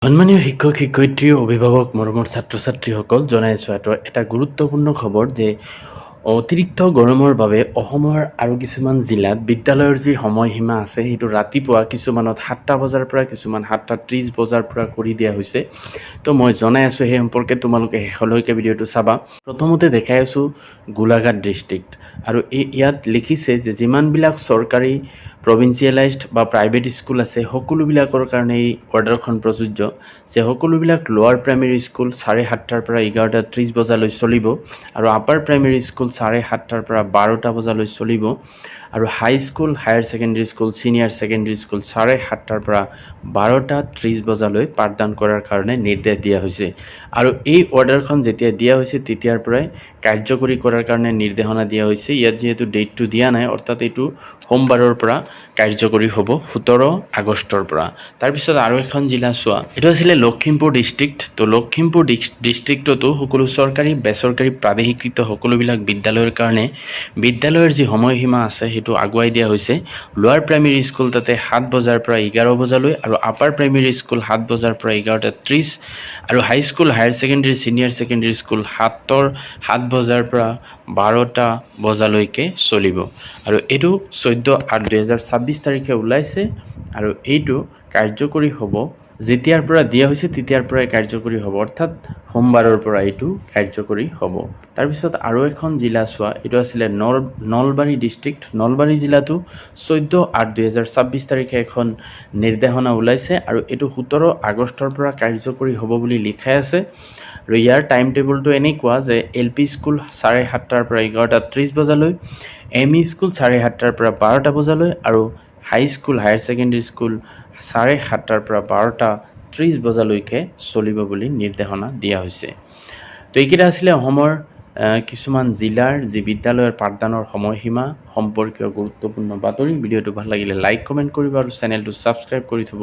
সন্মানীয় শিক্ষক শিক্ষয়িত্ৰী অভিভাৱক মৰমৰ ছাত্ৰ ছাত্ৰীসকল জনাইছোঁ এটা গুৰুত্বপূৰ্ণ খবৰ যে অতিৰিক্ত গৰমৰ বাবে অসমৰ আৰু কিছুমান জিলাত বিদ্যালয়ৰ যি সময়সীমা আছে সেইটো ৰাতিপুৱা কিছুমানত 7টা বজাৰ পৰা কিছুমান 7:30 বজাৰ পৰা কৰি দিয়া হৈছে। তো মই জনাই আছোঁ সেই সম্পৰ্কে তোমালোকে শেষলৈকে ভিডিঅ'টো চাবা। প্ৰথমতে দেখাই আছোঁ গোলাঘাট ডিষ্ট্ৰিক্ট আৰু ইয়াত লিখিছে যে যিমানবিলাক চৰকাৰী প্ৰভিঞ্চিয়েলাইজড বা প্ৰাইভেট স্কুল আছে সকলোবিলাকৰ কাৰণে এই অৰ্ডাৰখন প্ৰযোজ্য যে সকলোবিলাক লোৱাৰ প্ৰাইমেৰী স্কুল 7:30টাৰ পৰা 11:30 বজালৈ চলিব আৰু আপাৰ প্ৰাইমেৰী স্কুল 7:30টাৰ পৰা 12টা বজালৈ চলিব আৰু high school higher secondary school senior secondary school 7:30টাৰ পৰা 12:30 বজালৈ পাঠদান কৰাৰ কাৰণে নিৰ্দেশ দিয়া হৈছে আৰু এই অৰ্ডাৰখন যেতিয়া দিয়া হৈছে তেতিয়াৰ পৰাই কাৰ্যকৰী কৰাৰ কাৰণে নিৰ্দেশনা দিয়া হৈছে। ইয়াত যেহেতু ডেটটো দিয়া নাই অৰ্থাৎ এইটো সোমবাৰৰ পৰা কাৰ্যকৰী হ'ব 17 আগষ্টৰ পৰা। তাৰপিছত আৰু এখন জিলা চোৱা, এইটো আছিলে লখিমপুৰ ডিষ্ট্ৰিক্ট। তো লখিমপুৰ ডিষ্ট্ৰিক্টতো সকলো চৰকাৰী বেচৰকাৰী প্ৰাদেশিকৃত সকলোবিলাক বিদ্যালয়ৰ কাৰণে বিদ্যালয়ৰ যি সময়সীমা আছে সেইটো আগুৱাই দিয়া হৈছে। লোৱাৰ প্ৰাইমেৰী স্কুল তাতে 7 বজাৰ পৰা 11 বজালৈ আৰু আপাৰ প্ৰাইমেৰী স্কুল 7 বজাৰ পৰা 11:30 আৰু high school higher secondary senior secondary school 7 বজাৰ পৰা 12টা বজালৈকে চলিব আৰু এইটো 14/8/2026 তাৰিখে ওলাইছে আৰু এইটো কাৰ্যকৰী হ'ব যেতিয়াৰ পৰা দিয়া হৈছে তেতিয়াৰ পৰাই কাৰ্যকৰী হ'ব অৰ্থাৎ সোমবাৰৰ পৰা এইটো কাৰ্যকৰী হ'ব। তাৰপিছত আৰু এখন জিলা চোৱা, এইটো আছিলে নলবাৰী ডিষ্ট্ৰিক্ট। নলবাৰী জিলাতো 14/8/2026 তাৰিখে এখন নিৰ্দেশনা ওলাইছে আৰু এইটো 17 আগষ্টৰ পৰা কাৰ্যকৰী হ'ব বুলি লিখাই আছে আৰু ইয়াৰ টাইম টেবুলটো এনেকুৱা যে LP স্কুল 7:30টাৰ পৰা 11:30 বজালৈ, ME স্কুল 7:30টাৰ পৰা 12টা বজালৈ আৰু high school higher secondary school 7:30টাৰ পৰা 12:30 বজালৈকে চলিব বুলি নিৰ্দেশনা দিয়া হৈছে। তো এইকেইটা আছিলে অসমৰ কিছুমান জিলাৰ যি বিদ্যালয়ৰ পাঠদানৰ সময়সীমা সম্পৰ্কীয় গুৰুত্বপূৰ্ণ বাতৰি। ভিডিঅ'টো ভাল লাগিলে লাইক কমেণ্ট কৰিবা আৰু চেনেলটো ছাবস্ক্ৰাইব কৰি থ'ব।